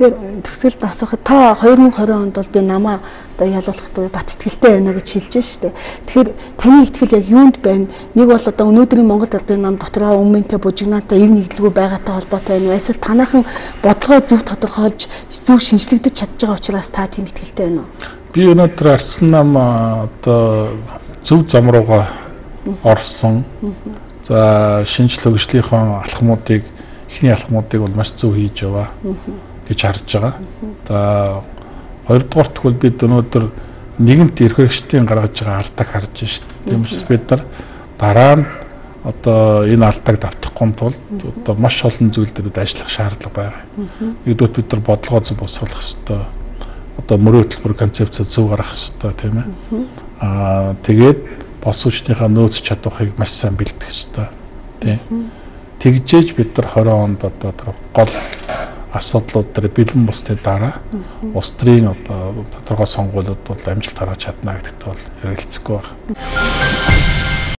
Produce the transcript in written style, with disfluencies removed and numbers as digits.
Тэгэхээр төсөлд асуухад та 2020 онд бол би намаа одоо ялуулахдаа бат итгэлтэй байна гэж хэлж штэ. Тэгэхээр таны итгэл яг юунд байна? Нэг бол одоо өнөөдрийн Монгол Улсын нам дотроо өмнөнтэй бужигнаатай ив нэгдэлгүй байгаатай холбоотой байна уу? Эсвэл танайхан бодлогоо зөв тодорхойлж зөв шинжлэгдэж чадж байгаа учраас та тийм итгэлтэй байна уу? Би өнөөдөр арсан нам одоо зөв зам руугаа орсон. За шинжлэх хөгжлийнхөө алхмуудыг эхний алхмуудыг бол маш зөв хийж яваа гэж харж байгаа. За хоёрдугаарт бол бид өнөөдөр нэгэнт эрх хэрэгчдийн гаргаж байгаа алдааг харж шít. Тийм учраас бид нар дараа нь одоо энэ алдааг давтахгүй тулд одоо маш олон зүйл дээр бид ажиллах шаардлага байгаа. Нэгдүгээр бид нар бодлогоо зөв босгох хэрэгтэй. Одоо мөрөө хөтөлбөр концепц зөв гаргах хэрэгтэй тийм ээ. Тэгээд боловсруучдынхаа нөөц чадварыг маш сайн бэлдэх хэрэгтэй. Тийм. Тэгжээж бид нар 20 онд одоо гол асуудлууд дээр бэлэн бусны дараа улс төрийн одоо тодорхой сонгуулиуд бол амжилт гаргаж чадна гэдэгт бол ярилцахгүй байна.